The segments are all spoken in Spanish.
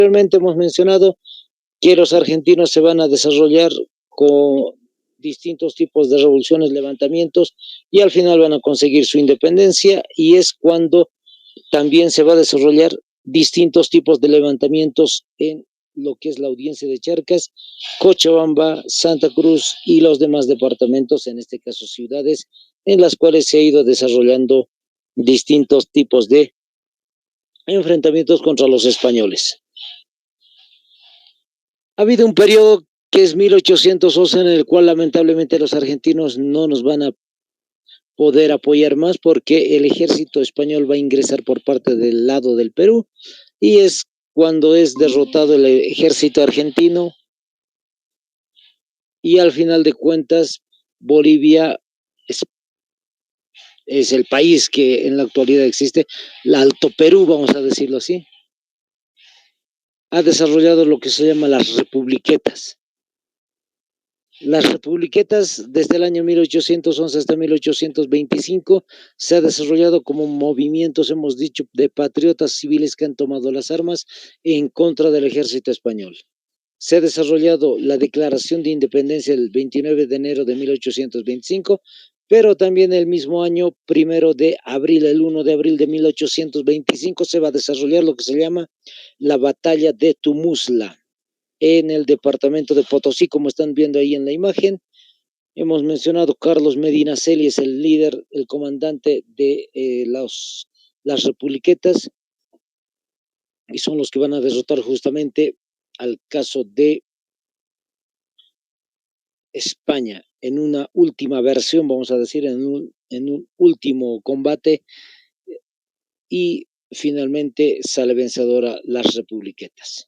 Anteriormente hemos mencionado que los argentinos se van a desarrollar con distintos tipos de revoluciones, levantamientos, y al final van a conseguir su independencia, y es cuando también se va a desarrollar distintos tipos de levantamientos en lo que es la audiencia de Charcas, Cochabamba, Santa Cruz y los demás departamentos, en este caso ciudades, en las cuales se ha ido desarrollando distintos tipos de enfrentamientos contra los españoles. Ha habido un periodo que es 1811 en el cual lamentablemente los argentinos no nos van a poder apoyar más porque el ejército español va a ingresar por parte del lado del Perú, y es cuando es derrotado el ejército argentino, y al final de cuentas Bolivia es el país que en la actualidad existe, el Alto Perú, vamos a decirlo así, ha desarrollado lo que se llama las republiquetas. Las republiquetas desde el año 1811 hasta 1825 se ha desarrollado como movimientos, hemos dicho, de patriotas civiles que han tomado las armas en contra del ejército español. Se ha desarrollado la Declaración de Independencia el 29 de enero de 1825, pero también el mismo año, 1 de abril, el 1 de abril de 1825, se va a desarrollar lo que se llama la Batalla de Tumusla en el departamento de Potosí, como están viendo ahí en la imagen. Hemos mencionado Carlos Medinaceli es el líder, el comandante de las republiquetas, y son los que van a derrotar justamente al caso de España en una última versión, vamos a decir, en un último combate, y finalmente sale vencedora las republiquetas.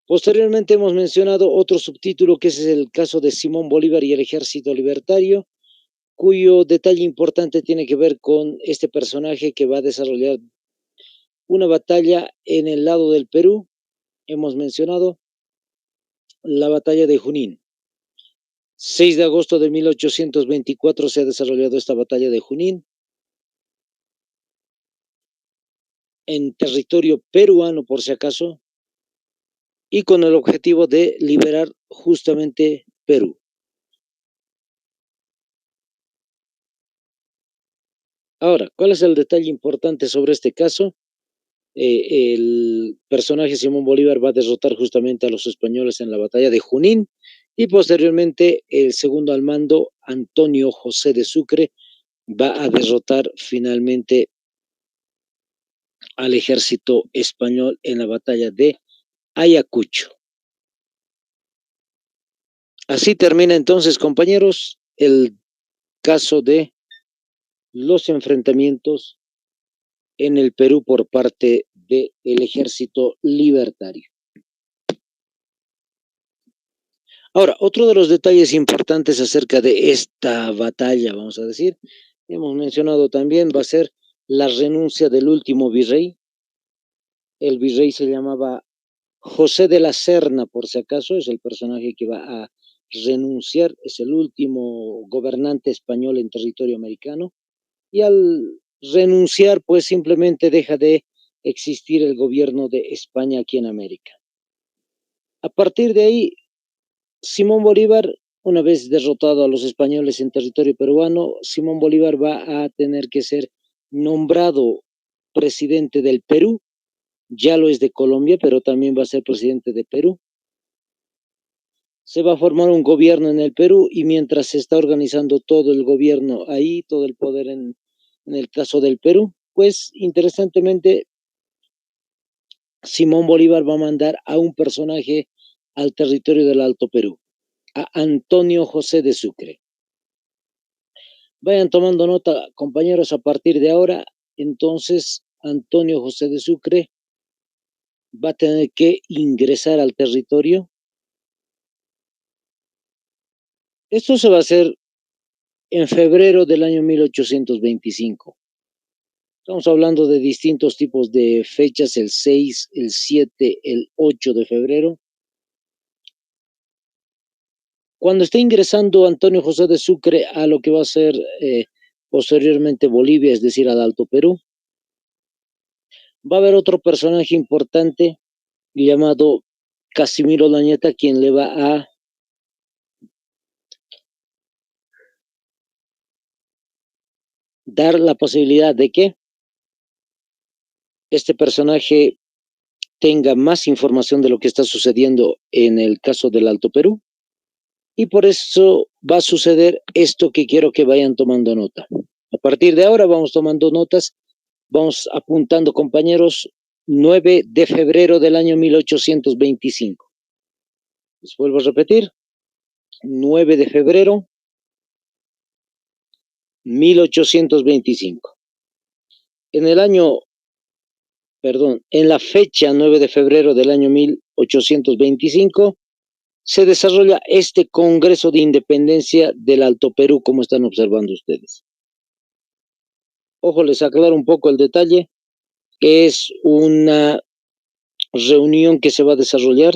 Posteriormente hemos mencionado otro subtítulo que es el caso de Simón Bolívar y el Ejército Libertario, cuyo detalle importante tiene que ver con este personaje que va a desarrollar una batalla en el lado del Perú. Hemos mencionado la batalla de Junín. 6 de agosto de 1824 se ha desarrollado esta batalla de Junín en territorio peruano, por si acaso, y con el objetivo de liberar justamente Perú. Ahora, ¿cuál es el detalle importante sobre este caso? El personaje Simón Bolívar va a derrotar justamente a los españoles en la batalla de Junín, y posteriormente el segundo al mando, Antonio José de Sucre, va a derrotar finalmente al ejército español en la batalla de Ayacucho. Así termina entonces, compañeros, el caso de los enfrentamientos en el Perú por parte del ejército libertario. Ahora, otro de los detalles importantes acerca de esta batalla, vamos a decir, hemos mencionado también, va a ser la renuncia del último virrey. El virrey se llamaba José de la Serna, por si acaso, es el personaje que va a renunciar, es el último gobernante español en territorio americano, y al renunciar, pues simplemente deja de existir el gobierno de España aquí en América. A partir de ahí, Simón Bolívar, una vez derrotado a los españoles en territorio peruano, Simón Bolívar va a tener que ser nombrado presidente del Perú. Ya lo es de Colombia, pero también va a ser presidente de Perú. Se va a formar un gobierno en el Perú, y mientras se está organizando todo el gobierno ahí, todo el poder en el caso del Perú, pues interesantemente Simón Bolívar va a mandar a un personaje al territorio del Alto Perú, a Antonio José de Sucre. Vayan tomando nota, compañeros, a partir de ahora. Entonces, Antonio José de Sucre va a tener que ingresar al territorio. Esto se va a hacer en febrero del año 1825. Estamos hablando de distintos tipos de fechas, el 6, el 7, el 8 de febrero. Cuando esté ingresando Antonio José de Sucre a lo que va a ser posteriormente Bolivia, es decir, al Alto Perú, va a haber otro personaje importante llamado Casimiro Lañeta, quien le va a dar la posibilidad de que este personaje tenga más información de lo que está sucediendo en el caso del Alto Perú, y por eso va a suceder esto que quiero que vayan tomando nota. A partir de ahora vamos tomando notas, vamos apuntando, compañeros. 9 de febrero del año 1825. Les vuelvo a repetir, 9 de febrero 1825. En el año, perdón, en la fecha 9 de febrero del año 1825 se desarrolla este Congreso de Independencia del Alto Perú, como están observando ustedes. Ojo, les aclaro un poco el detalle, que es una reunión que se va a desarrollar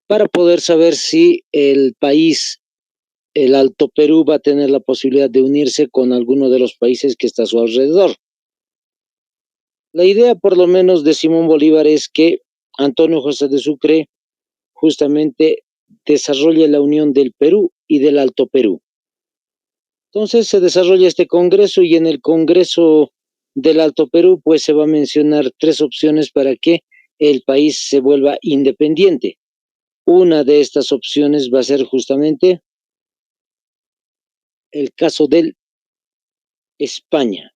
para poder saber si el país, el Alto Perú, va a tener la posibilidad de unirse con alguno de los países que está a su alrededor. La idea, por lo menos, de Simón Bolívar es que Antonio José de Sucre justamente desarrolle la unión del Perú y del Alto Perú. Entonces se desarrolla este congreso, y en el Congreso del Alto Perú pues se va a mencionar 3 opciones para que el país se vuelva independiente. Una de estas opciones va a ser justamente el caso de España.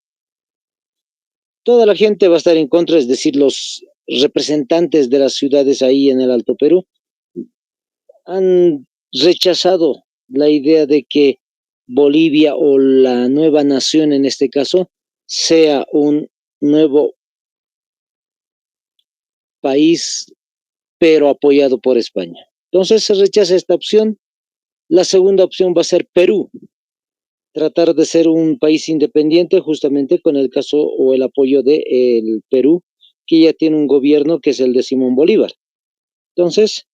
Toda la gente va a estar en contra, es decir, los representantes de las ciudades ahí en el Alto Perú han rechazado la idea de que Bolivia, o la nueva nación en este caso, sea un nuevo país, pero apoyado por España. Entonces se rechaza esta opción. La segunda opción va a ser Perú, tratar de ser un país independiente, justamente con el caso o el apoyo de el Perú, que ya tiene un gobierno que es el de Simón Bolívar. Entonces,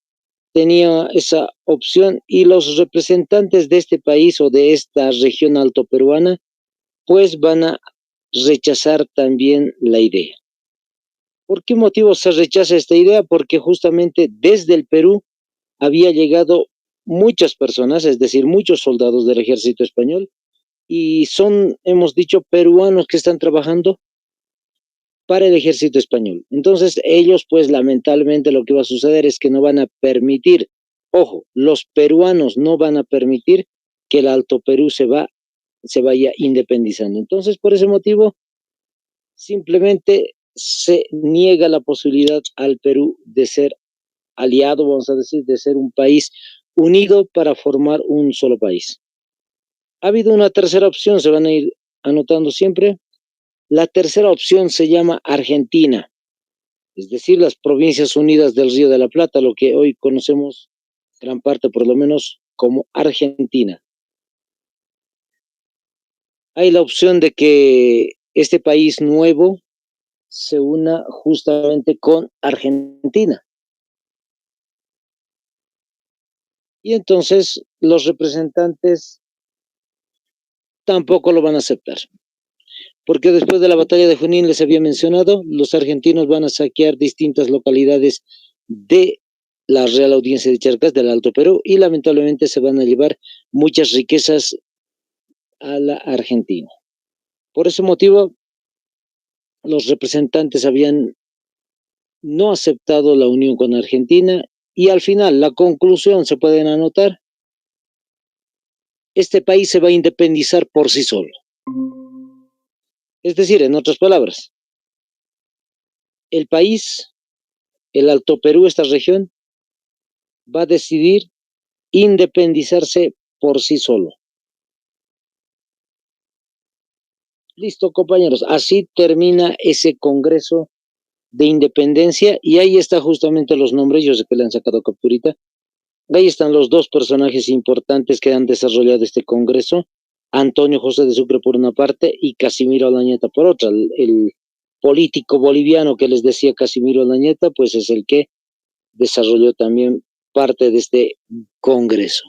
tenía esa opción, y los representantes de este país o de esta región alto peruana pues van a rechazar también la idea. ¿Por qué motivo se rechaza esta idea? Porque justamente desde el Perú había llegado muchas personas, es decir, muchos soldados del ejército español, y son, hemos dicho, peruanos que están trabajando para el ejército español. Entonces ellos, pues lamentablemente, lo que va a suceder es que no van a permitir, ojo, los peruanos no van a permitir que el Alto Perú se vaya independizando. Entonces, por ese motivo, simplemente se niega la posibilidad al Perú de ser aliado, vamos a decir, de ser un país unido para formar un solo país. Ha habido una tercera opción, se van a ir anotando siempre. La tercera opción se llama Argentina, es decir, las Provincias Unidas del Río de la Plata, lo que hoy conocemos gran parte, por lo menos, como Argentina. Hay la opción de que este país nuevo se una justamente con Argentina. Y entonces los representantes tampoco lo van a aceptar, porque después de la batalla de Junín, les había mencionado, los argentinos van a saquear distintas localidades de la Real Audiencia de Charcas, del Alto Perú, y lamentablemente se van a llevar muchas riquezas a la Argentina. Por ese motivo, los representantes habían no aceptado la unión con Argentina, y al final, la conclusión se pueden anotar: este país se va a independizar por sí solo. Es decir, en otras palabras, el país, el Alto Perú, esta región, va a decidir independizarse por sí solo. Listo, compañeros, así termina ese Congreso de Independencia, y ahí está justamente los nombres, yo sé que le han sacado capturita. Ahí están los 2 personajes importantes que han desarrollado este Congreso: Antonio José de Sucre por una parte y Casimiro Olañeta por otra. El político boliviano que les decía, Casimiro Olañeta, pues es el que desarrolló también parte de este Congreso.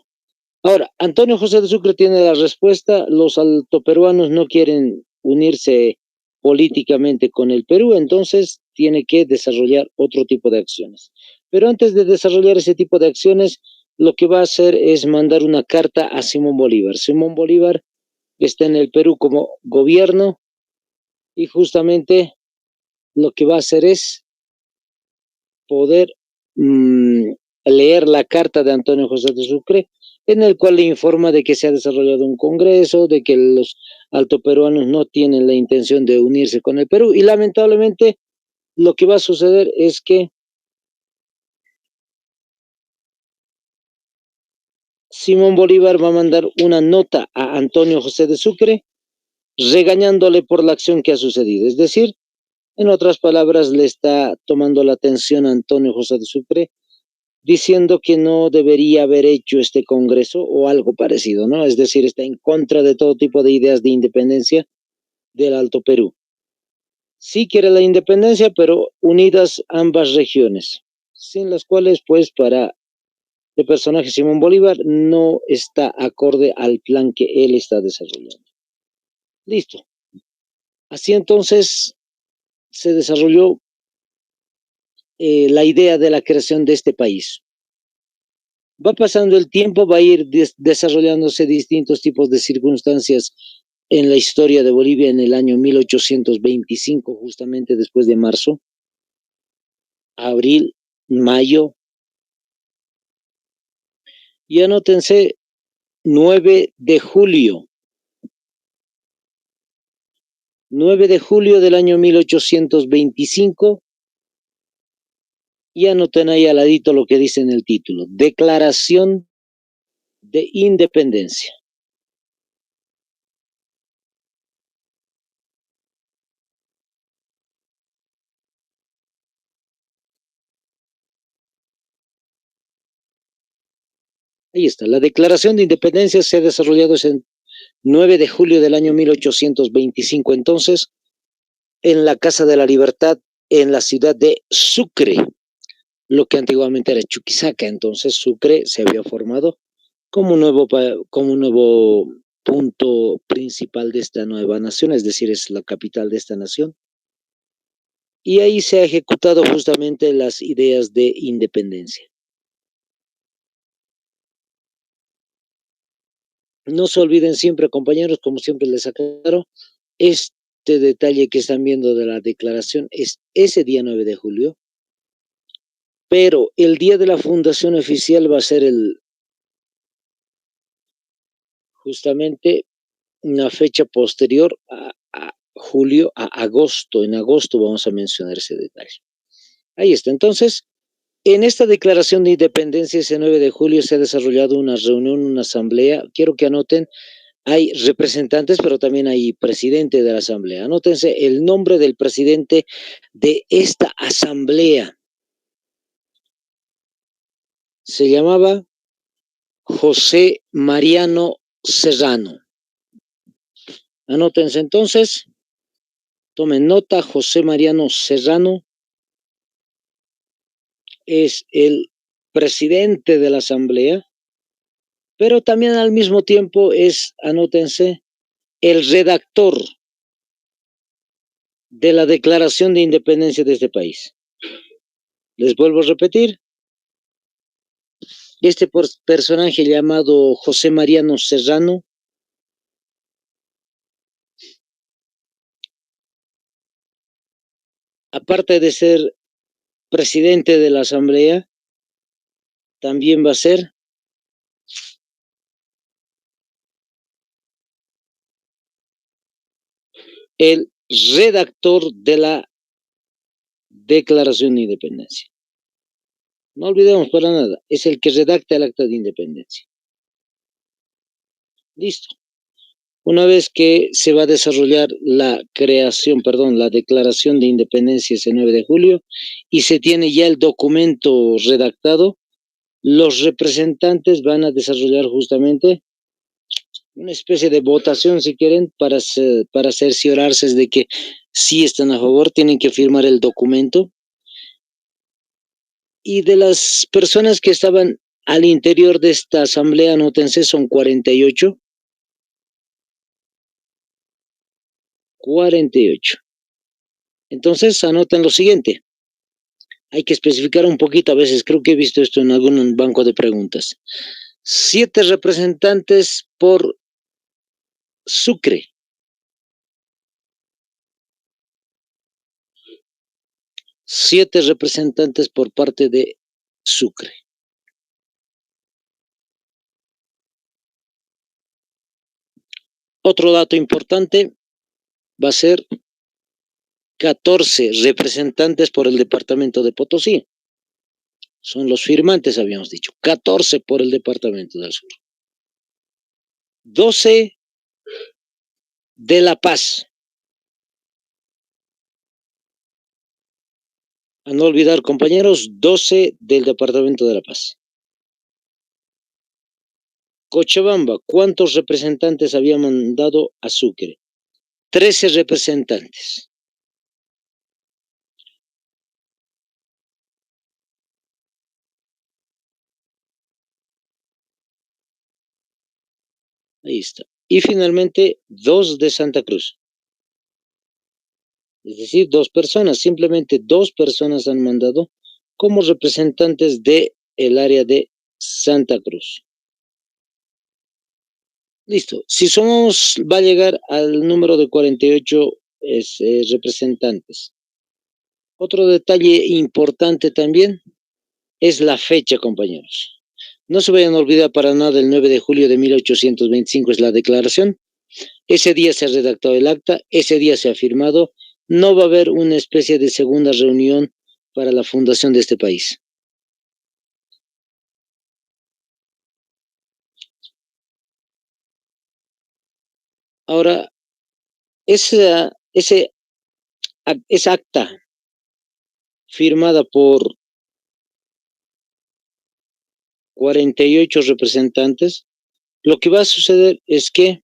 Ahora, Antonio José de Sucre tiene la respuesta: los altoperuanos no quieren unirse políticamente con el Perú, entonces tiene que desarrollar otro tipo de acciones. Pero antes de desarrollar ese tipo de acciones, lo que va a hacer es mandar una carta a Simón Bolívar. Simón Bolívar está en el Perú como gobierno y justamente lo que va a hacer es poder leer la carta de Antonio José de Sucre, en el cual le informa de que se ha desarrollado un congreso, de que los altoperuanos no tienen la intención de unirse con el Perú, y lamentablemente lo que va a suceder es que Simón Bolívar va a mandar una nota a Antonio José de Sucre regañándole por la acción que ha sucedido. Es decir, en otras palabras, le está tomando la atención a Antonio José de Sucre diciendo que no debería haber hecho este congreso o algo parecido, ¿no? Es decir, está en contra de todo tipo de ideas de independencia del Alto Perú. Sí quiere la independencia, pero unidas ambas regiones, sin las cuales, pues, para el personaje Simón Bolívar no está acorde al plan que él está desarrollando. Listo. Así entonces se desarrolló la idea de la creación de este país. Va pasando el tiempo, va a ir desarrollándose distintos tipos de circunstancias en la historia de Bolivia en el año 1825, justamente después de marzo, abril, mayo, y anótense 9 de julio, 9 de julio del año 1825, y anoten ahí al ladito lo que dice en el título, Declaración de Independencia. Ahí está, la Declaración de Independencia se ha desarrollado en 9 de julio del año 1825, entonces, en la Casa de la Libertad, en la ciudad de Sucre, lo que antiguamente era Chuquisaca. Entonces Sucre se había formado como un nuevo punto principal de esta nueva nación, es decir, es la capital de esta nación. Y ahí se ha ejecutado justamente las ideas de independencia. No se olviden siempre, compañeros, como siempre les aclaro, este detalle que están viendo de la declaración es ese día 9 de julio, pero el día de la fundación oficial va a ser justamente una fecha posterior a julio, a agosto. En agosto vamos a mencionar ese detalle. Ahí está. Entonces, en esta declaración de independencia, ese 9 de julio, se ha desarrollado una reunión, una asamblea. Quiero que anoten, hay representantes, pero también hay presidente de la asamblea. Anótense el nombre del presidente de esta asamblea. Se llamaba José Mariano Serrano. Anótense entonces, tomen nota, José Mariano Serrano es el presidente de la asamblea, pero también al mismo tiempo es, anótense, el redactor de la Declaración de Independencia de este país. Les vuelvo a repetir, este personaje llamado José Mariano Serrano aparte de ser presidente de la asamblea, también va a ser el redactor de la Declaración de Independencia. No olvidemos para nada, es el que redacta el acta de independencia. Listo. Una vez que se va a desarrollar la declaración de independencia ese 9 de julio y se tiene ya el documento redactado, los representantes van a desarrollar justamente una especie de votación, si quieren, para cerciorarse de que sí están a favor, tienen que firmar el documento. Y de las personas que estaban al interior de esta asamblea, anótense, son 48. 48. Entonces, anoten lo siguiente. Hay que especificar un poquito, a veces creo que he visto esto en algún banco de preguntas. 7 representantes por Sucre. 7 representantes por parte de Sucre. Otro dato importante va a ser 14 representantes por el departamento de Potosí. Son los firmantes, habíamos dicho. 14 por el departamento del sur. 12 de La Paz. A no olvidar, compañeros, 12 del departamento de La Paz. Cochabamba, ¿cuántos representantes había mandado a Sucre? 13 representantes. Ahí está. Y finalmente, 2 de Santa Cruz. Es decir, 2 personas, simplemente 2 personas han mandado como representantes del área de Santa Cruz. Listo. Si somos, va a llegar al número de 48 representantes. Otro detalle importante también es la fecha, compañeros. No se vayan a olvidar para nada, el 9 de julio de 1825 es la declaración. Ese día se ha redactado el acta, ese día se ha firmado. No va a haber una especie de segunda reunión para la fundación de este país. Ahora, esa acta firmada por 48 representantes, lo que va a suceder es que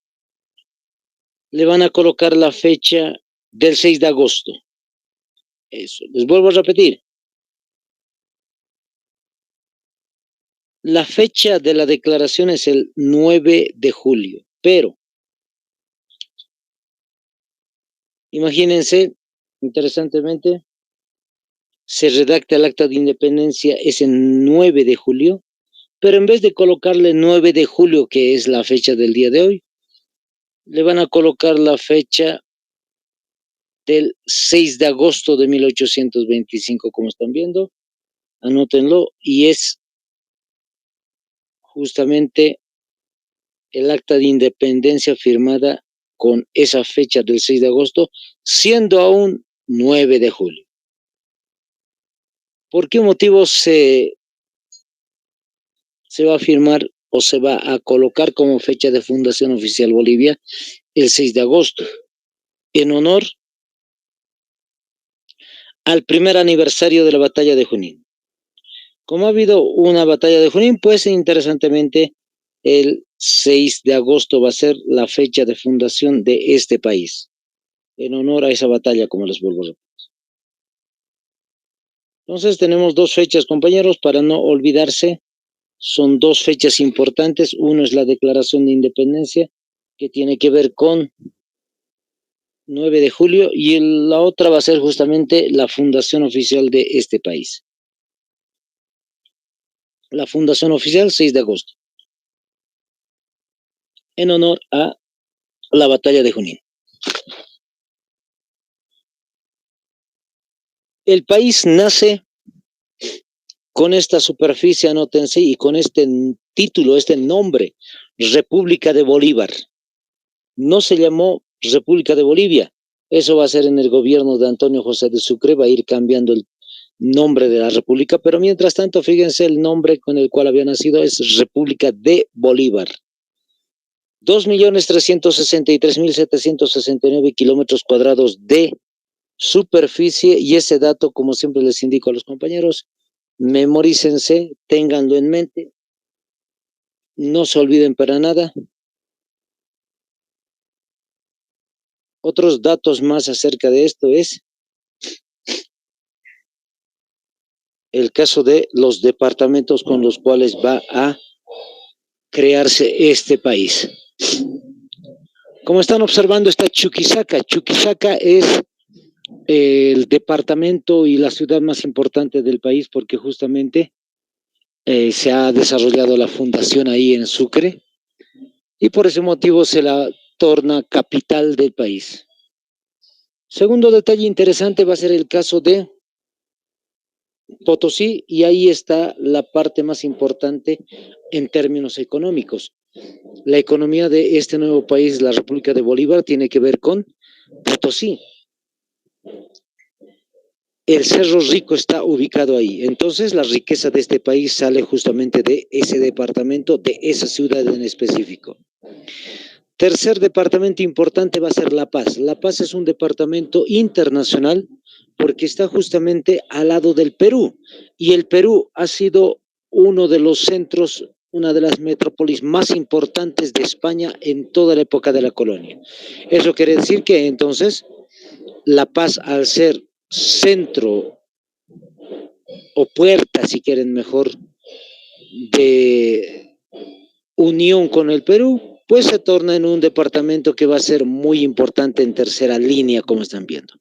le van a colocar la fecha del 6 de agosto. Eso, les vuelvo a repetir. La fecha de la declaración es el 9 de julio, pero imagínense, interesantemente, se redacta el acta de independencia ese 9 de julio, pero en vez de colocarle 9 de julio, que es la fecha del día de hoy, le van a colocar la fecha del 6 de agosto de 1825, como están viendo, anótenlo, y es justamente el acta de independencia firmada con esa fecha del 6 de agosto, siendo aún 9 de julio. ¿Por qué motivo se va a firmar o se va a colocar como fecha de fundación oficial Bolivia el 6 de agosto? En honor al primer aniversario de la batalla de Junín. Como ha habido una batalla de Junín, pues interesantemente el 6 de agosto va a ser la fecha de fundación de este país, en honor a esa batalla, como les vuelvo a repetir. Entonces tenemos 2 fechas, compañeros, para no olvidarse. Son 2 fechas importantes. Uno es la declaración de independencia, que tiene que ver con 9 de julio, y la otra va a ser justamente la fundación oficial de este país. La fundación oficial, 6 de agosto, en honor a la batalla de Junín. El país nace con esta superficie, anótense, y con este título, este nombre, República de Bolívar. No se llamó República de Bolivia. Eso va a ser en el gobierno de Antonio José de Sucre, va a ir cambiando el nombre de la república, pero mientras tanto, fíjense, el nombre con el cual había nacido es República de Bolívar. 2.363.769 kilómetros cuadrados de superficie, y ese dato, como siempre les indico a los compañeros, memorícense, ténganlo en mente, no se olviden para nada. Otros datos más acerca de esto es el caso de los departamentos con los cuales va a crearse este país. Como están observando, está Chuquisaca. Chuquisaca es el departamento y la ciudad más importante del país, porque justamente se ha desarrollado la fundación ahí en Sucre y por ese motivo se la torna capital del país. Segundo detalle interesante va a ser el caso de Potosí, y ahí está la parte más importante en términos económicos. La economía de este nuevo país, la República de Bolívar, tiene que ver con Potosí. El Cerro Rico está ubicado ahí. Entonces, la riqueza de este país sale justamente de ese departamento, de esa ciudad en específico. Tercer departamento importante va a ser La Paz. La Paz es un departamento internacional porque está justamente al lado del Perú. Y el Perú ha sido uno de los centros, una de las metrópolis más importantes de España en toda la época de la colonia. Eso quiere decir que entonces La Paz, al ser centro o puerta, si quieren mejor, de unión con el Perú, pues se torna en un departamento que va a ser muy importante en tercera línea, como están viendo.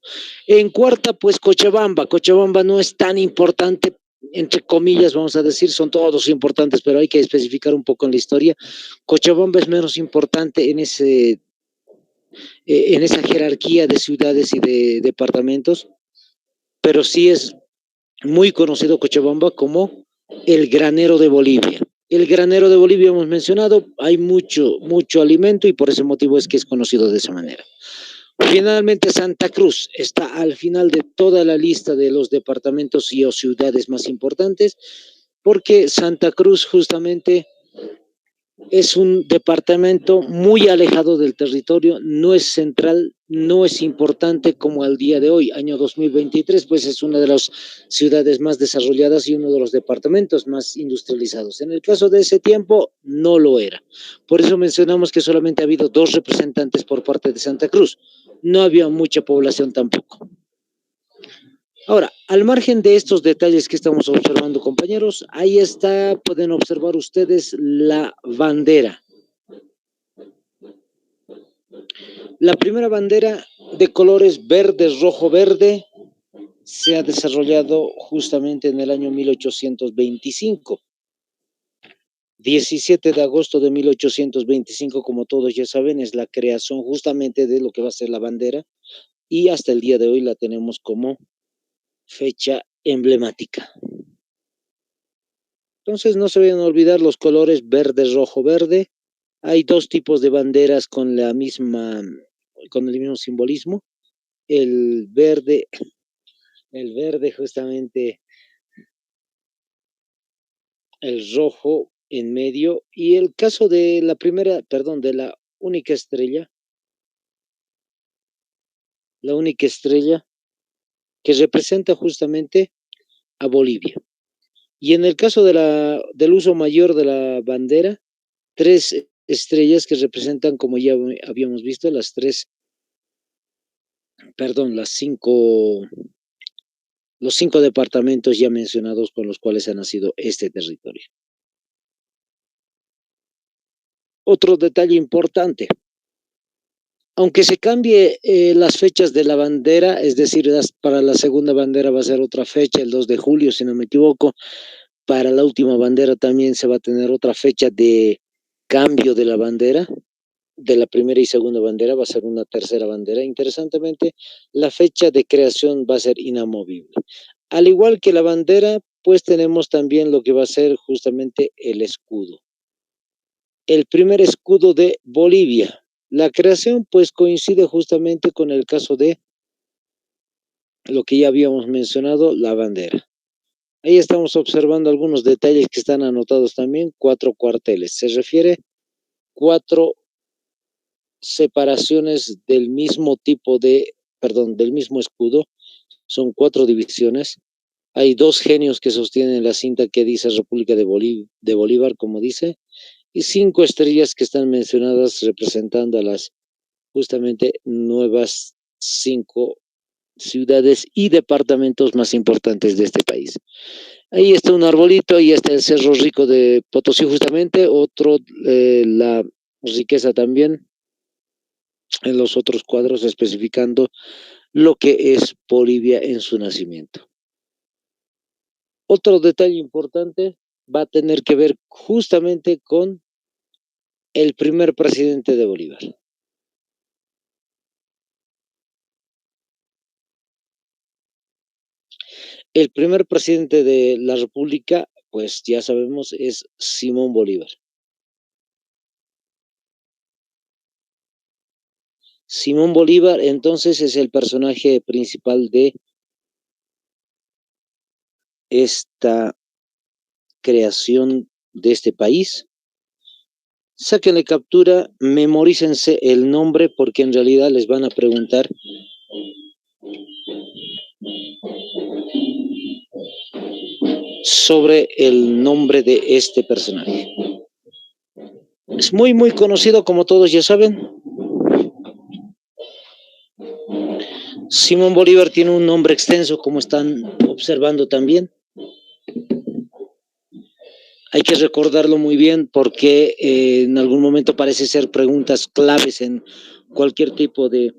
En cuarta, pues Cochabamba. Cochabamba no es tan importante, entre comillas, vamos a decir, son todos importantes, pero hay que especificar un poco en la historia. Cochabamba es menos importante en esa jerarquía de ciudades y de departamentos, pero sí es muy conocido Cochabamba como el granero de Bolivia. El granero de Bolivia hemos mencionado, hay mucho alimento y por ese motivo es que es conocido de esa manera. Finalmente, Santa Cruz está al final de toda la lista de los departamentos y o ciudades más importantes, porque Santa Cruz justamente es un departamento muy alejado del territorio, no es central, no es importante como al día de hoy, año 2023, pues es una de las ciudades más desarrolladas y uno de los departamentos más industrializados. En el caso de ese tiempo, no lo era. Por eso mencionamos que solamente ha habido 2 representantes por parte de Santa Cruz. No había mucha población tampoco. Ahora, al margen de estos detalles que estamos observando, compañeros, ahí está, pueden observar ustedes la bandera. La primera bandera de colores verde, rojo, verde se ha desarrollado justamente en el año 1825. 17 de agosto de 1825, como todos ya saben, es la creación justamente de lo que va a ser la bandera y hasta el día de hoy la tenemos como fecha emblemática. Entonces no se vayan a olvidar los colores verde, rojo, verde. Hay 2 tipos de banderas con el mismo simbolismo. El verde justamente, el rojo en medio, y el caso de de la única estrella que representa justamente a Bolivia. Y en el caso del uso mayor de la bandera, 3 estrellas que representan, como ya habíamos visto, los 5 departamentos ya mencionados con los cuales ha nacido este territorio. Otro detalle importante, aunque se cambie las fechas de la bandera, es decir, para la segunda bandera va a ser otra fecha, el 2 de julio, si no me equivoco, para la última bandera también se va a tener otra fecha de cambio de la bandera, de la primera y segunda bandera va a ser una tercera bandera. Interesantemente, la fecha de creación va a ser inamovible. Al igual que la bandera, pues tenemos también lo que va a ser justamente el escudo. El primer escudo de Bolivia. La creación pues coincide justamente con el caso de lo que ya habíamos mencionado, la bandera. Ahí estamos observando algunos detalles que están anotados también, 4 cuarteles. Se refiere 4 separaciones del mismo del mismo escudo. Son 4 divisiones. Hay 2 genios que sostienen la cinta que dice República de Bolívar, como dice, y 5 estrellas que están mencionadas representando a las justamente nuevas 5 ciudades y departamentos más importantes de este país. Ahí está un arbolito, ahí está el Cerro Rico de Potosí justamente, la riqueza también en los otros cuadros especificando lo que es Bolivia en su nacimiento. Otro detalle importante va a tener que ver justamente con el primer presidente de Bolívar. El primer presidente de la República, pues ya sabemos, es Simón Bolívar. Simón Bolívar entonces es el personaje principal de esta creación de este país. Sáquenle captura, memorícense el nombre porque en realidad les van a preguntar sobre el nombre de este personaje. Es muy, muy conocido, como todos ya saben. Simón Bolívar tiene un nombre extenso, como están observando también. Hay que recordarlo muy bien porque en algún momento parece ser preguntas claves en cualquier tipo de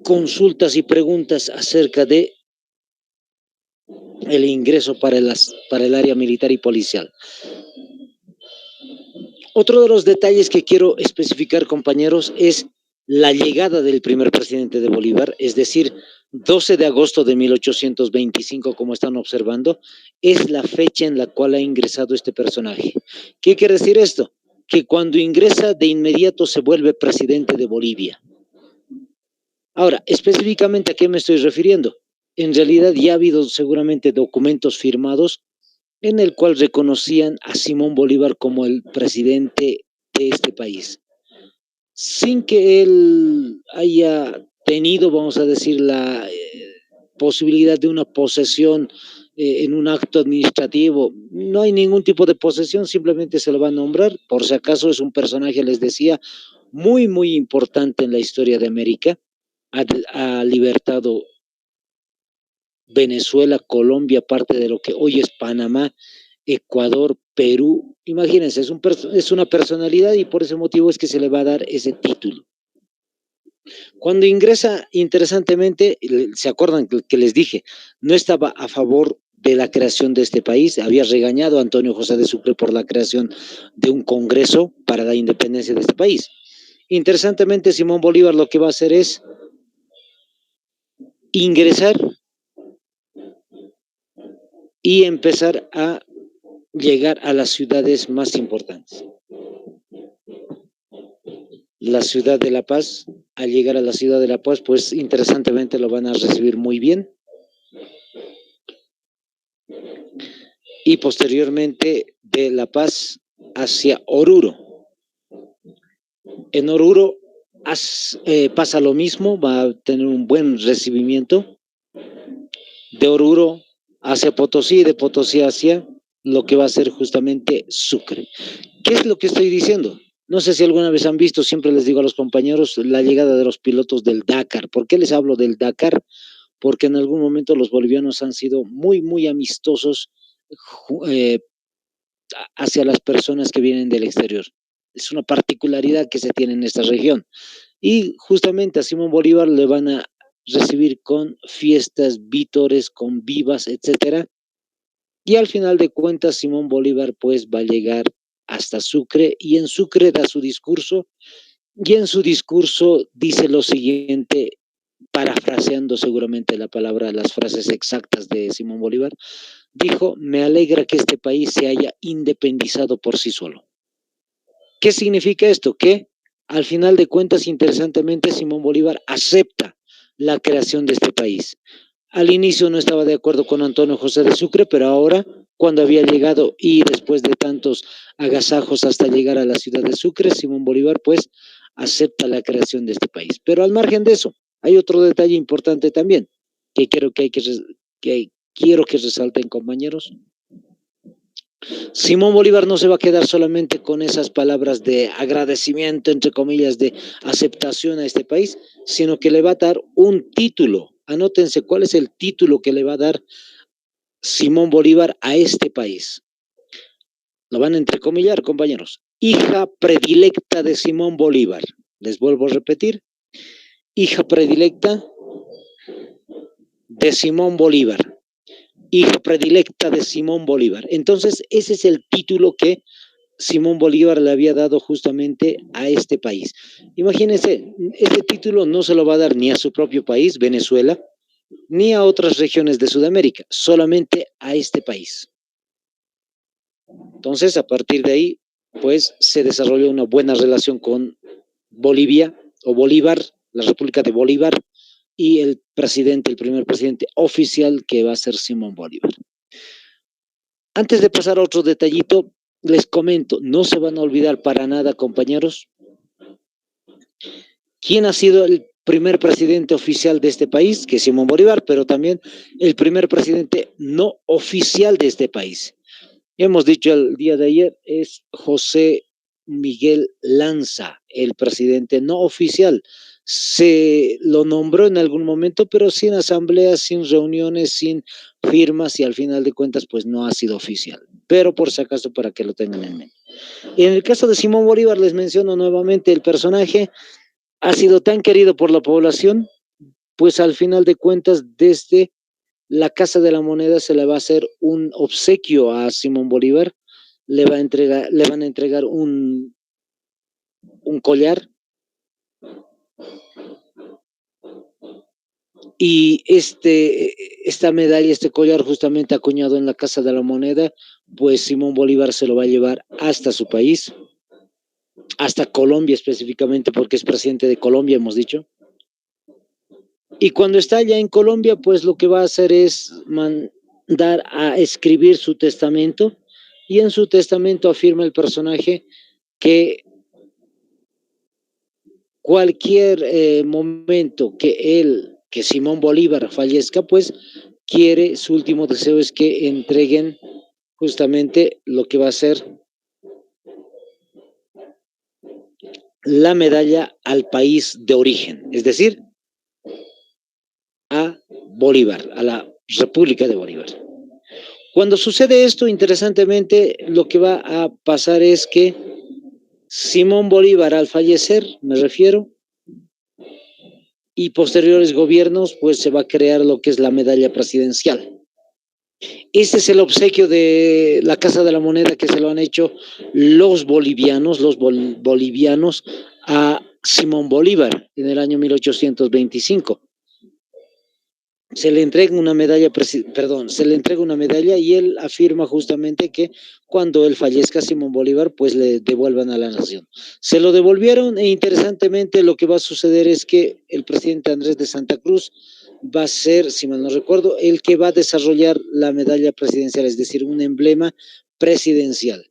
consultas y preguntas acerca de el ingreso para el área militar y policial. Otro de los detalles que quiero especificar, compañeros, es la llegada del primer presidente de Bolívar, es decir, 12 de agosto de 1825, como están observando, es la fecha en la cual ha ingresado este personaje. ¿Qué quiere decir esto? Que cuando ingresa de inmediato se vuelve presidente de Bolivia. Ahora, específicamente a qué me estoy refiriendo. En realidad ya ha habido seguramente documentos firmados en el cual reconocían a Simón Bolívar como el presidente de este país, sin que él haya tenido, vamos a decir, la posibilidad de una posesión en un acto administrativo. No hay ningún tipo de posesión, simplemente se lo va a nombrar. Por si acaso es un personaje, les decía, muy, muy importante en la historia de América. Ha libertado Venezuela, Colombia, parte de lo que hoy es Panamá, Ecuador, Perú. Imagínense, es una personalidad y por ese motivo es que se le va a dar ese título. Cuando ingresa, interesantemente, ¿se acuerdan que les dije? No estaba a favor de la creación de este país, había regañado a Antonio José de Sucre por la creación de un congreso para la independencia de este país. Interesantemente, Simón Bolívar lo que va a hacer es ingresar y empezar a llegar a las ciudades más importantes. La ciudad de La Paz, al llegar a la ciudad de La Paz, pues interesantemente lo van a recibir muy bien. Y posteriormente de La Paz hacia Oruro. En Oruro pasa lo mismo, va a tener un buen recibimiento. De Oruro hacia Potosí, de Potosí hacia lo que va a ser justamente Sucre. ¿Qué es lo que estoy diciendo? No sé si alguna vez han visto, siempre les digo a los compañeros, la llegada de los pilotos del Dakar. ¿Por qué les hablo del Dakar? Porque en algún momento los bolivianos han sido muy, muy amistosos hacia las personas que vienen del exterior. Es una particularidad que se tiene en esta región. Y justamente a Simón Bolívar le van a recibir con fiestas, vítores, con vivas, etcétera. Y al final de cuentas, Simón Bolívar pues va a llegar hasta Sucre y en Sucre da su discurso y en su discurso dice lo siguiente, parafraseando seguramente la palabra, las frases exactas de Simón Bolívar, dijo, me alegra que este país se haya independizado por sí solo. ¿Qué significa esto? Que al final de cuentas, interesantemente, Simón Bolívar acepta la creación de este país. Al inicio no estaba de acuerdo con Antonio José de Sucre, pero ahora, cuando había llegado y después de tantos agasajos hasta llegar a la ciudad de Sucre, Simón Bolívar pues acepta la creación de este país. Pero al margen de eso, hay otro detalle importante también que quiero que resalten, compañeros. Simón Bolívar no se va a quedar solamente con esas palabras de agradecimiento, entre comillas, de aceptación a este país, sino que le va a dar un título. Anótense cuál es el título que le va a dar Simón Bolívar a este país. Lo van a entrecomillar, compañeros. Hija predilecta de Simón Bolívar. Les vuelvo a repetir. hija predilecta de Simón Bolívar. Hija predilecta de Simón Bolívar. Entonces, ese es el título que Simón Bolívar le había dado justamente a este país. Imagínense, ese título no se lo va a dar ni a su propio país, Venezuela, ni a otras regiones de Sudamérica, solamente a este país. Entonces, a partir de ahí, pues se desarrolló una buena relación con Bolivia o Bolívar, la República de Bolívar, y el primer presidente oficial que va a ser Simón Bolívar. Antes de pasar a otro detallito, les comento, no se van a olvidar para nada, compañeros, quién ha sido el primer presidente oficial de este país, que es Simón Bolívar, pero también el primer presidente no oficial de este país. Hemos dicho el día de ayer, es José Miguel Lanza, el presidente no oficial. Se lo nombró en algún momento, pero sin asambleas, sin reuniones, sin firmas y al final de cuentas, pues no ha sido oficial. Pero por si acaso, para que lo tengan en mente. En el caso de Simón Bolívar, les menciono nuevamente, el personaje ha sido tan querido por la población, pues al final de cuentas, desde la Casa de la Moneda se le va a hacer un obsequio a Simón Bolívar, le van a entregar un collar y esta medalla, este collar justamente acuñado en la Casa de la Moneda, pues Simón Bolívar se lo va a llevar hasta su país, hasta Colombia específicamente, porque es presidente de Colombia, hemos dicho. Y cuando está allá en Colombia, pues lo que va a hacer es mandar a escribir su testamento, y en su testamento afirma el personaje que cualquier momento que Simón Bolívar fallezca, pues quiere, su último deseo es que entreguen justamente lo que va a ser la medalla al país de origen, es decir, a Bolívar, a la República de Bolívar. Cuando sucede esto, interesantemente, lo que va a pasar es que Simón Bolívar, al fallecer, me refiero, y posteriores gobiernos, pues se va a crear lo que es la medalla presidencial. Este es el obsequio de la Casa de la Moneda que se lo han hecho los bolivianos, bolivianos a Simón Bolívar en el año 1825. Se le entrega una medalla, se le entrega una medalla y él afirma justamente que cuando él fallezca, Simón Bolívar, pues le devuelvan a la nación. Se lo devolvieron e interesantemente lo que va a suceder es que el presidente Andrés de Santa Cruz va a ser, si mal no recuerdo, el que va a desarrollar la medalla presidencial, es decir, un emblema presidencial.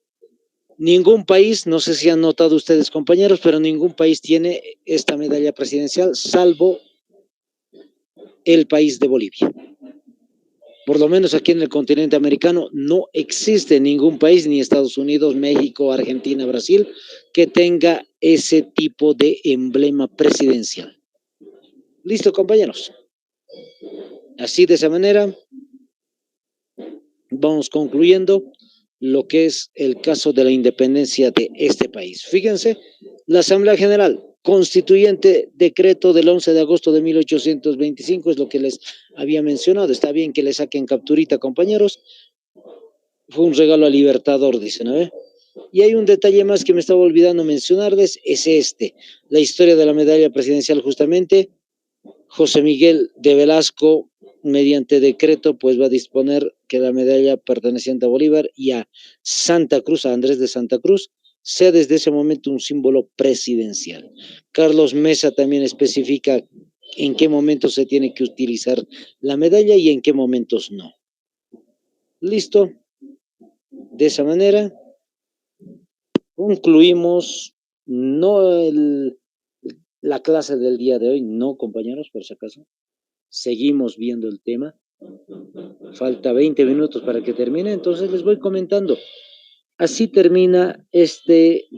Ningún país, no sé si han notado ustedes, compañeros, pero ningún país tiene esta medalla presidencial, salvo el país de Bolivia. Por lo menos aquí en el continente americano no existe ningún país, ni Estados Unidos, México, Argentina, Brasil, que tenga ese tipo de emblema presidencial. Listo, compañeros. Así de esa manera vamos concluyendo lo que es el caso de la independencia de este país. Fíjense, la Asamblea General Constituyente, decreto del 11 de agosto de 1825, es lo que les había mencionado. Está bien que le saquen capturita, compañeros. Fue un regalo al Libertador, dicen, a ver. Y hay un detalle más que me estaba olvidando mencionarles, es la historia de la medalla presidencial justamente. José Miguel de Velasco, mediante decreto, pues va a disponer que la medalla perteneciente a Bolívar y a Santa Cruz, a Andrés de Santa Cruz, sea desde ese momento un símbolo presidencial. Carlos Mesa también especifica en qué momentos se tiene que utilizar la medalla y en qué momentos no. Listo. De esa manera concluimos no la clase del día de hoy, no, compañeros, por si acaso. Seguimos viendo el tema. Falta 20 minutos para que termine, entonces les voy comentando. Así termina este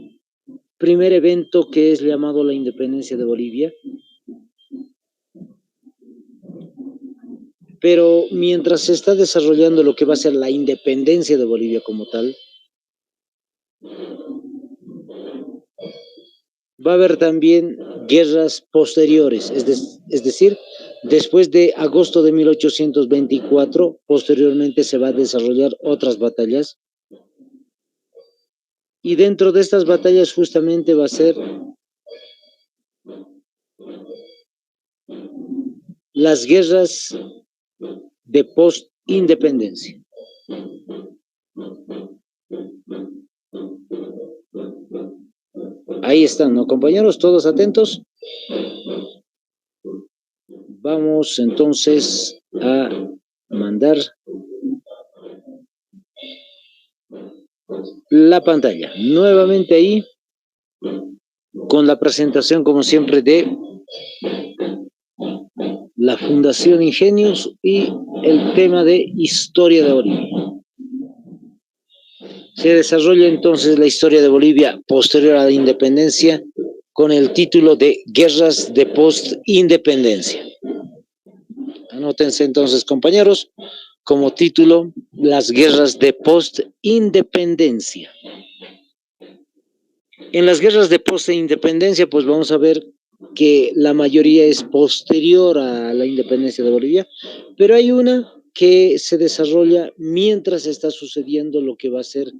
primer evento que es llamado la independencia de Bolivia. Pero mientras se está desarrollando lo que va a ser la independencia de Bolivia como tal, va a haber también guerras posteriores, es decir, después de agosto de 1824, posteriormente se va a desarrollar otras batallas, y dentro de estas batallas justamente va a ser las guerras de post-independencia. Ahí están, ¿no, compañeros? ¿Todos atentos? Vamos entonces a mandar la pantalla. Nuevamente ahí, con la presentación, como siempre, de la Fundación Ingenios y el tema de historia de Bolivia. Se desarrolla entonces la historia de Bolivia posterior a la independencia con el título de Guerras de Post-Independencia. Anótense entonces, compañeros, como título, las guerras de post-independencia. En las guerras de post-independencia, pues vamos a ver que la mayoría es posterior a la independencia de Bolivia, pero hay una que se desarrolla mientras está sucediendo lo que va a ser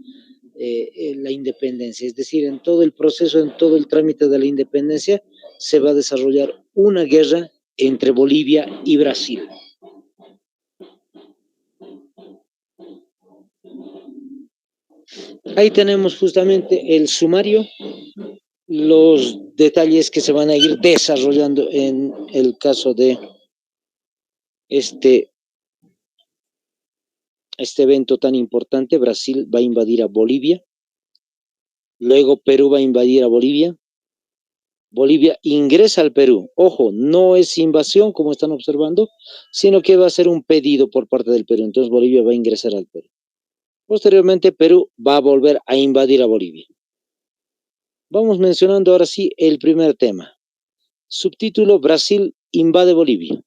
la independencia, es decir, en todo el proceso, en todo el trámite de la independencia, se va a desarrollar una guerra entre Bolivia y Brasil. Ahí tenemos justamente el sumario, los detalles que se van a ir desarrollando en el caso de este evento tan importante. Brasil va a invadir a Bolivia, luego Perú va a invadir a Bolivia, Bolivia ingresa al Perú. Ojo, no es invasión como están observando, sino que va a ser un pedido por parte del Perú. Entonces Bolivia va a ingresar al Perú. Posteriormente Perú va a volver a invadir a Bolivia. Vamos mencionando ahora sí el primer tema. Subtítulo: Brasil invade Bolivia.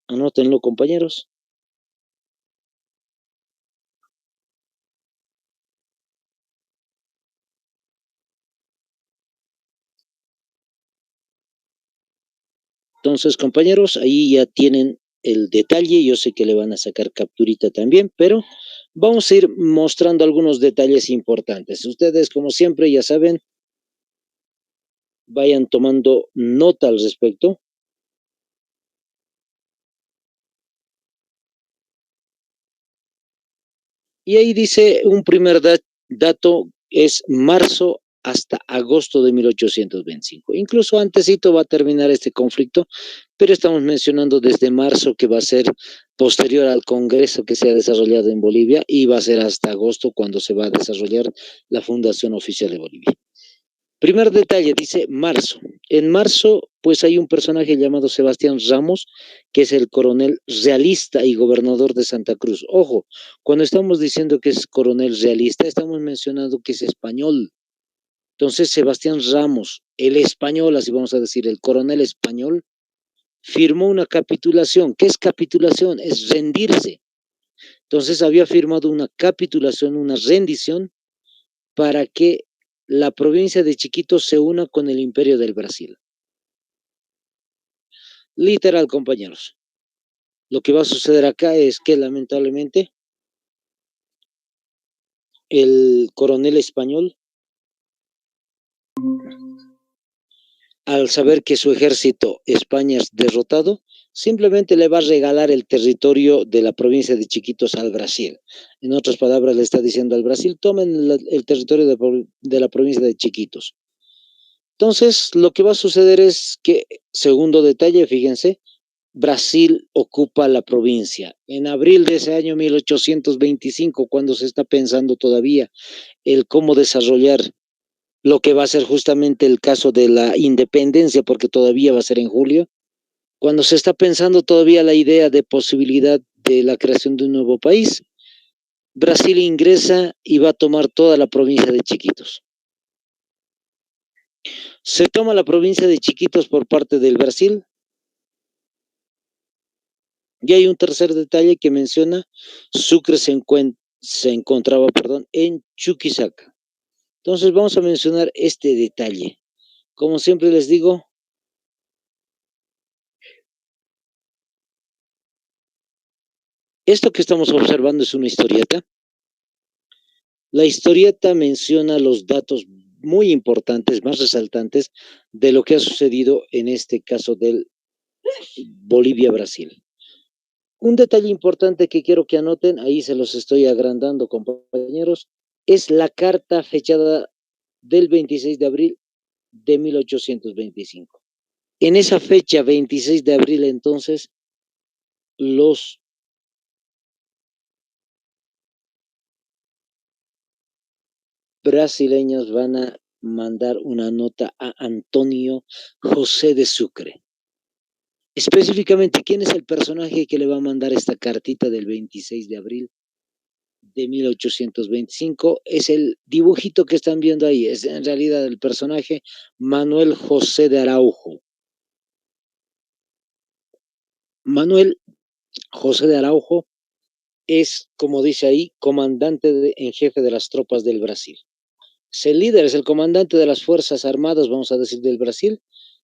Anótenlo, compañeros. Entonces, compañeros, ahí ya tienen el detalle. Yo sé que le van a sacar capturita también, pero vamos a ir mostrando algunos detalles importantes. Ustedes, como siempre, ya saben, vayan tomando nota al respecto. Y ahí dice un primer dato, es marzo hasta agosto de 1825. Incluso antesito va a terminar este conflicto, pero estamos mencionando desde marzo, que va a ser posterior al Congreso que se ha desarrollado en Bolivia, y va a ser hasta agosto cuando se va a desarrollar la fundación oficial de Bolivia. Primer detalle, dice marzo. En marzo, pues hay un personaje llamado Sebastián Ramos, que es el coronel realista y gobernador de Santa Cruz. Ojo, cuando estamos diciendo que es coronel realista, estamos mencionando que es español. Entonces, Sebastián Ramos, el español, así vamos a decir, el coronel español, firmó una capitulación. ¿Qué es capitulación? Es rendirse. Entonces, había firmado una capitulación, una rendición, para que la provincia de Chiquitos se una con el Imperio del Brasil. Literal, compañeros. Lo que va a suceder acá es que lamentablemente el coronel español, al saber que su ejército, España, es derrotado, simplemente le va a regalar el territorio de la provincia de Chiquitos al Brasil. En otras palabras, le está diciendo al Brasil: tomen el territorio de la provincia de Chiquitos. Entonces, lo que va a suceder es que, segundo detalle, fíjense, Brasil ocupa la provincia. En abril de ese año 1825, cuando se está pensando todavía el cómo desarrollar lo que va a ser justamente el caso de la independencia, porque todavía va a ser en julio, cuando se está pensando todavía la idea de posibilidad de la creación de un nuevo país, Brasil ingresa y va a tomar toda la provincia de Chiquitos. Se toma la provincia de Chiquitos por parte del Brasil. Y hay un tercer detalle que menciona: Sucre se encontraba en Chuquisaca. Entonces vamos a mencionar este detalle. Como siempre les digo, esto que estamos observando es una historieta. La historieta menciona los datos muy importantes, más resaltantes de lo que ha sucedido en este caso del Bolivia-Brasil. Un detalle importante que quiero que anoten, ahí se los estoy agrandando, compañeros, es la carta fechada del 26 de abril de 1825. En esa fecha, 26 de abril, entonces, los brasileños van a mandar una nota a Antonio José de Sucre. Específicamente, ¿quién es el personaje que le va a mandar esta cartita del 26 de abril de 1825? Es el dibujito que están viendo ahí, es en realidad el personaje Manuel José de Araujo. Manuel José de Araujo es, como dice ahí, comandante en jefe de las tropas del Brasil. Es el líder, es el comandante de las Fuerzas Armadas, vamos a decir, del Brasil,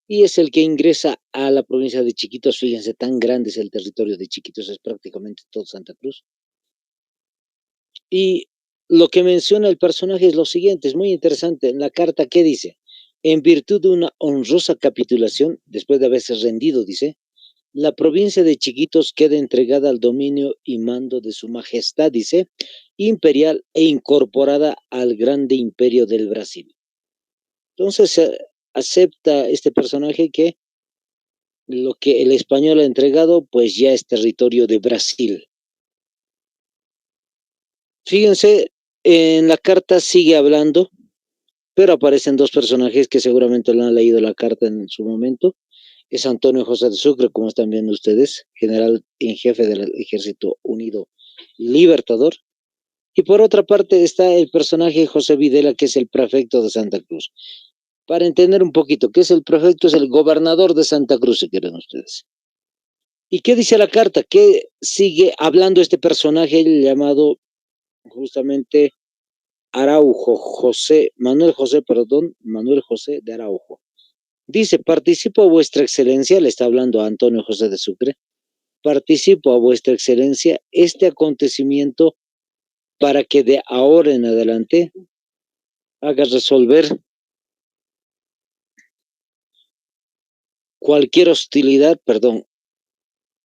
y es el que ingresa a la provincia de Chiquitos. Fíjense, tan grande es el territorio de Chiquitos, es prácticamente todo Santa Cruz. Y lo que menciona el personaje es lo siguiente, es muy interesante. En la carta, ¿qué dice? En virtud de una honrosa capitulación, después de haberse rendido, dice, la provincia de Chiquitos queda entregada al dominio y mando de su majestad, dice, imperial e incorporada al grande imperio del Brasil. Entonces, acepta este personaje que lo que el español ha entregado, pues ya es territorio de Brasil. Fíjense, en la carta sigue hablando, pero aparecen dos personajes que seguramente lo han leído la carta en su momento. Es Antonio José de Sucre, como están viendo ustedes, general en jefe del Ejército Unido Libertador. Y por otra parte está el personaje José Videla, que es el prefecto de Santa Cruz. Para entender un poquito, ¿qué es el prefecto? Es el gobernador de Santa Cruz, si quieren ustedes. ¿Y qué dice la carta? ¿Qué sigue hablando este personaje llamado justamente Manuel José de Araujo? Dice, participo a vuestra excelencia, le está hablando a Antonio José de Sucre, participo a vuestra excelencia este acontecimiento para que de ahora en adelante haga resolver cualquier hostilidad, perdón,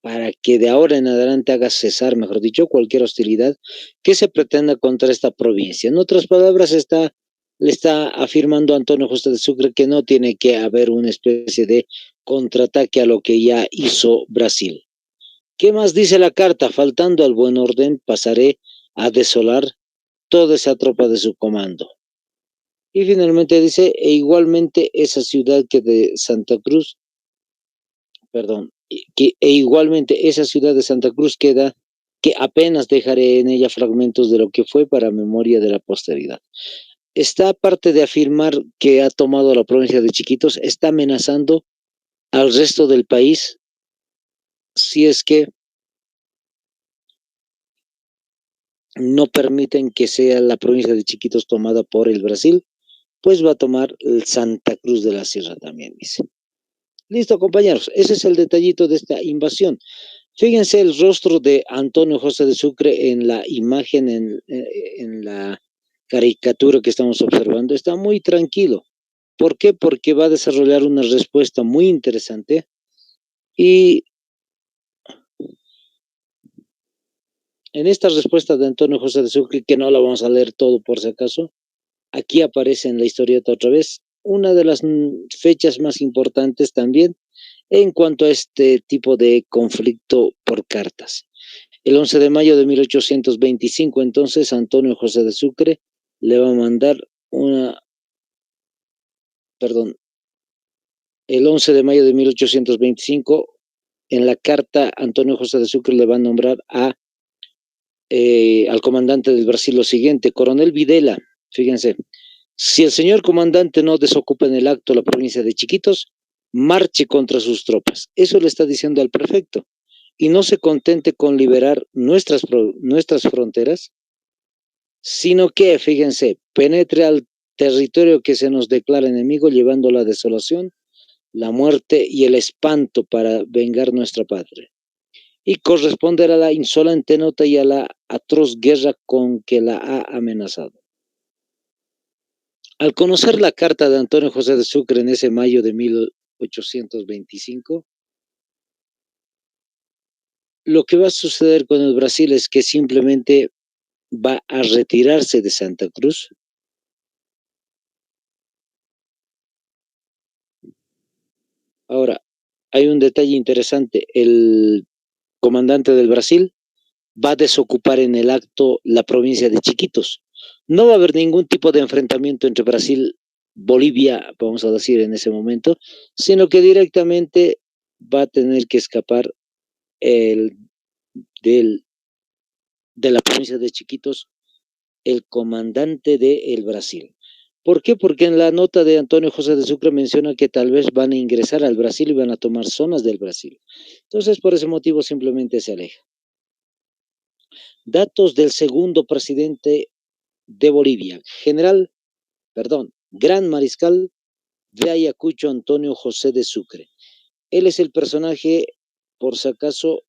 para que de ahora en adelante haga cesar, mejor dicho, cualquier hostilidad que se pretenda contra esta provincia. En otras palabras, le está afirmando Antonio José de Sucre que no tiene que haber una especie de contraataque a lo que ya hizo Brasil. ¿Qué más dice la carta? Faltando al buen orden, pasaré a desolar toda esa tropa de su comando. Y finalmente dice, e igualmente esa ciudad que de Santa Cruz, perdón, e igualmente esa ciudad de Santa Cruz queda, que apenas dejaré en ella fragmentos de lo que fue para memoria de la posteridad. Está aparte de afirmar que ha tomado la provincia de Chiquitos, está amenazando al resto del país si es que no permiten que sea la provincia de Chiquitos tomada por el Brasil, pues va a tomar el Santa Cruz de la Sierra también, dice. Listo, compañeros, ese es el detallito de esta invasión. Fíjense el rostro de Antonio José de Sucre en la imagen, en la caricatura que estamos observando. Está muy tranquilo. ¿Por qué? Porque va a desarrollar una respuesta muy interesante y en esta respuesta de Antonio José de Sucre, que no la vamos a leer todo por si acaso, aquí aparece en la historieta otra vez una de las fechas más importantes también en cuanto a este tipo de conflicto por cartas. El 11 de mayo de 1825, entonces, Antonio José de Sucre le va a mandar perdón, el 11 de mayo de 1825, en la carta, Antonio José de Sucre le va a nombrar al comandante del Brasil lo siguiente, Coronel Videla, fíjense, si el señor comandante no desocupa en el acto la provincia de Chiquitos, marche contra sus tropas. Eso le está diciendo al prefecto. Y no se contente con liberar nuestras fronteras, sino que, fíjense, penetre al territorio que se nos declara enemigo, llevando la desolación, la muerte y el espanto para vengar nuestra patria, y corresponder a la insolente nota y a la atroz guerra con que la ha amenazado. Al conocer la carta de Antonio José de Sucre en ese mayo de 1825, lo que va a suceder con el Brasil es que simplemente va a retirarse de Santa Cruz. Ahora, hay un detalle interesante, el comandante del Brasil va a desocupar en el acto la provincia de Chiquitos. No va a haber ningún tipo de enfrentamiento entre Brasil, Bolivia, vamos a decir en ese momento, sino que directamente va a tener que escapar el, del, de la provincia de Chiquitos el comandante del Brasil. ¿Por qué? Porque en la nota de Antonio José de Sucre menciona que tal vez van a ingresar al Brasil y van a tomar zonas del Brasil. Entonces, por ese motivo simplemente se aleja. Datos del segundo presidente de Bolivia, Gran Mariscal de Ayacucho Antonio José de Sucre. Él es el personaje, por si acaso,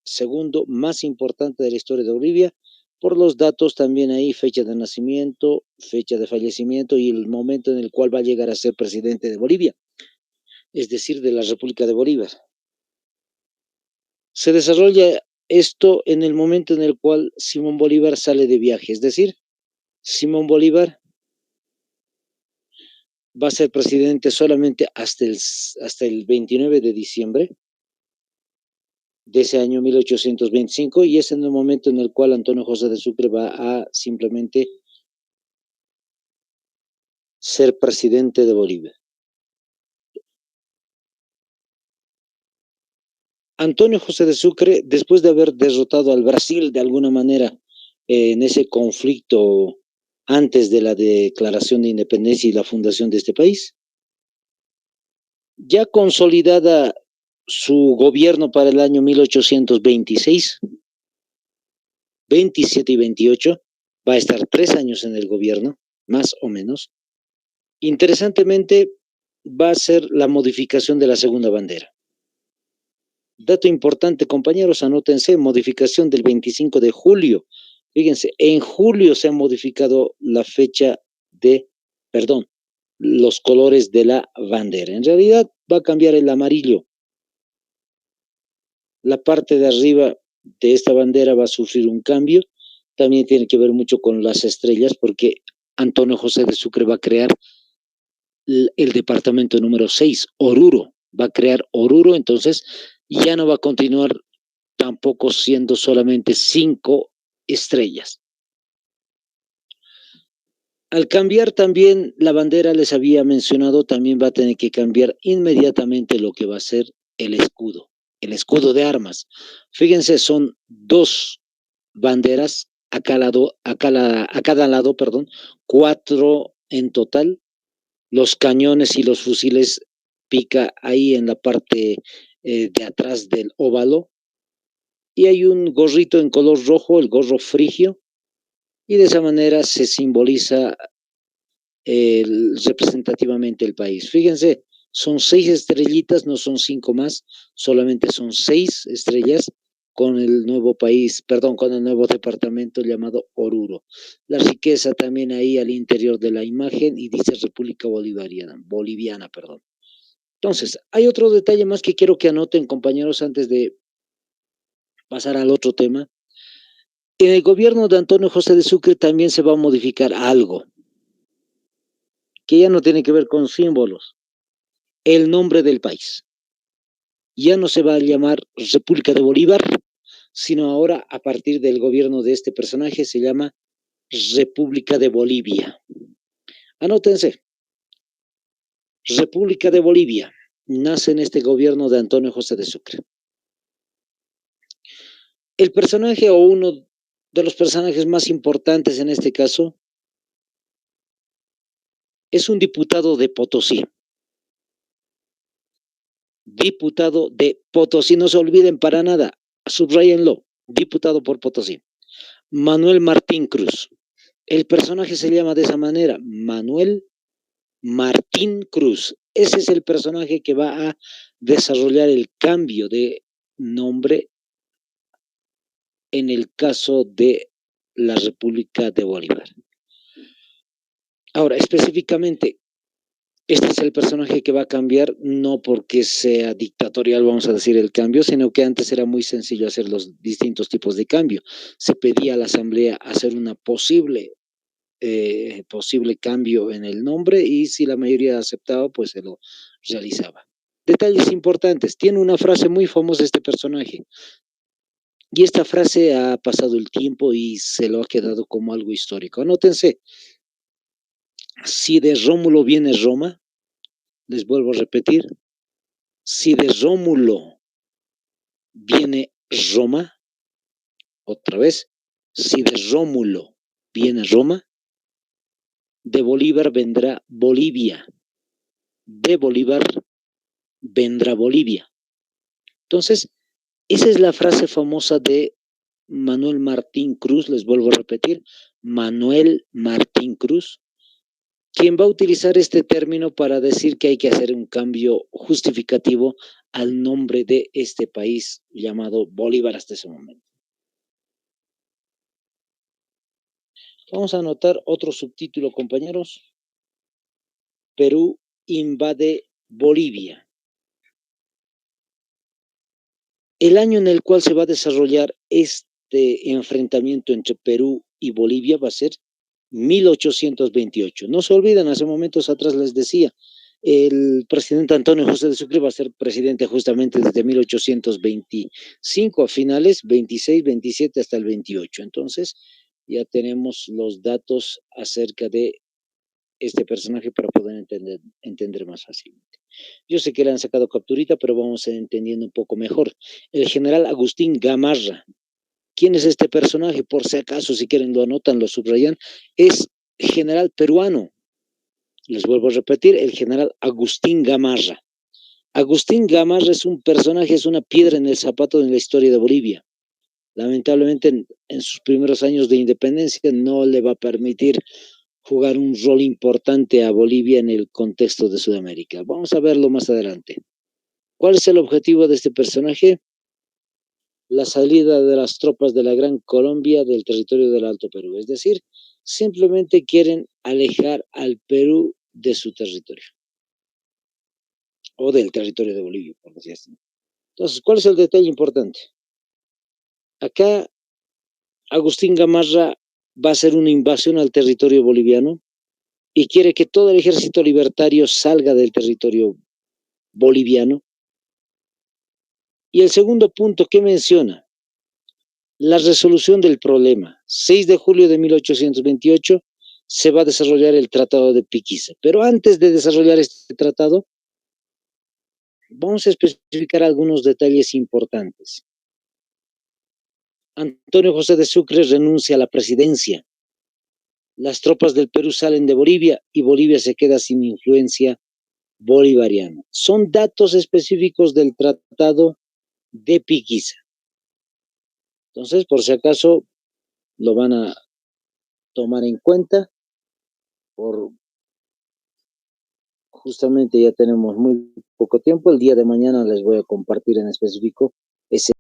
segundo más importante de la historia de Bolivia, por los datos también ahí, fecha de nacimiento, fecha de fallecimiento y el momento en el cual va a llegar a ser presidente de Bolivia, es decir, de la República de Bolívar. Se desarrolla esto en el momento en el cual Simón Bolívar sale de viaje, es decir, Simón Bolívar va a ser presidente solamente hasta el 29 de diciembre de ese año 1825 y es en el momento en el cual Antonio José de Sucre va a simplemente ser presidente de Bolivia. Antonio José de Sucre, después de haber derrotado al Brasil de alguna manera en ese conflicto antes de la declaración de independencia y la fundación de este país, ya consolidada su gobierno para el año 1826, 27 y 28, va a estar 3 años en el gobierno, más o menos. Interesantemente, va a ser la modificación de la segunda bandera. Dato importante, compañeros, anótense, modificación del 25 de julio. Fíjense, en julio se ha modificado la fecha los colores de la bandera. En realidad va a cambiar el amarillo. La parte de arriba de esta bandera va a sufrir un cambio. También tiene que ver mucho con las estrellas, porque Antonio José de Sucre va a crear el departamento número 6, Oruro. Va a crear Oruro, entonces ya no va a continuar tampoco siendo solamente 5 estrellas. Al cambiar también la bandera, les había mencionado, también va a tener que cambiar inmediatamente lo que va a ser el escudo de armas. Fíjense, son 2 banderas a cada lado, 4 en total. Los cañones y los fusiles pica ahí en la parte de atrás del óvalo. Y hay un gorrito en color rojo, el gorro frigio, y de esa manera se simboliza representativamente el país. Fíjense, son 6 estrellitas, no son 5 más, solamente son 6 estrellas con el nuevo país, con el nuevo departamento llamado Oruro. La riqueza también ahí al interior de la imagen y dice República Boliviana. Entonces, hay otro detalle más que quiero que anoten, compañeros, antes de pasar al otro tema. En el gobierno de Antonio José de Sucre también se va a modificar algo que ya no tiene que ver con símbolos. El nombre del país. Ya no se va a llamar República de Bolívar, sino ahora, a partir del gobierno de este personaje, se llama República de Bolivia. Anótense. República de Bolivia. Nace en este gobierno de Antonio José de Sucre. El personaje o uno de los personajes más importantes en este caso es un diputado de Potosí. Diputado de Potosí, no se olviden para nada, subrayenlo, diputado por Potosí. Manuel Martín Cruz. El personaje se llama de esa manera, Manuel Martín Cruz. Ese es el personaje que va a desarrollar el cambio de nombre en el caso de la República de Bolívar. Ahora, específicamente, este es el personaje que va a cambiar, no porque sea dictatorial, vamos a decir, el cambio, sino que antes era muy sencillo hacer los distintos tipos de cambio. Se pedía a la Asamblea hacer una posible cambio en el nombre y si la mayoría aceptaba, pues se lo realizaba. Detalles importantes. Tiene una frase muy famosa este personaje. Y esta frase ha pasado el tiempo y se lo ha quedado como algo histórico. Anótense, si de Rómulo viene Roma, les vuelvo a repetir, si de Rómulo viene Roma, otra vez, si de Rómulo viene Roma, de Bolívar vendrá Bolivia, de Bolívar vendrá Bolivia. Entonces, esa es la frase famosa de Manuel Martín Cruz, les vuelvo a repetir, Manuel Martín Cruz, quien va a utilizar este término para decir que hay que hacer un cambio justificativo al nombre de este país llamado Bolívar hasta ese momento. Vamos a anotar otro subtítulo, compañeros. Perú invade Bolivia. El año en el cual se va a desarrollar este enfrentamiento entre Perú y Bolivia va a ser 1828. No se olviden, hace momentos atrás les decía, el presidente Antonio José de Sucre va a ser presidente justamente desde 1825 a finales, 26, 27 hasta el 28. Entonces, ya tenemos los datos acerca de este personaje para poder entender más fácilmente. Yo sé que le han sacado capturita, pero vamos a ir entendiendo un poco mejor. El general Agustín Gamarra. ¿Quién es este personaje? Por si acaso, si quieren lo anotan, lo subrayan. Es general peruano. Les vuelvo a repetir, el general Agustín Gamarra. Agustín Gamarra es un personaje, es una piedra en el zapato de la historia de Bolivia. Lamentablemente, en sus primeros años de independencia no le va a permitir jugar un rol importante a Bolivia en el contexto de Sudamérica. Vamos a verlo más adelante. ¿Cuál es el objetivo de este personaje? La salida de las tropas de la Gran Colombia del territorio del Alto Perú. Es decir, simplemente quieren alejar al Perú de su territorio o del territorio de Bolivia, por decir así. Entonces, ¿cuál es el detalle importante? Acá Agustín Gamarra va a hacer una invasión al territorio boliviano y quiere que todo el ejército libertario salga del territorio boliviano. Y el segundo punto que menciona, la resolución del problema. 6 de julio de 1828 se va a desarrollar el Tratado de Piquiza. Pero antes de desarrollar este tratado, vamos a especificar algunos detalles importantes. Antonio José de Sucre renuncia a la presidencia. Las tropas del Perú salen de Bolivia y Bolivia se queda sin influencia bolivariana. Son datos específicos del Tratado de Piquiza. Entonces, por si acaso, lo van a tomar en cuenta. Justamente ya tenemos muy poco tiempo. El día de mañana les voy a compartir en específico ese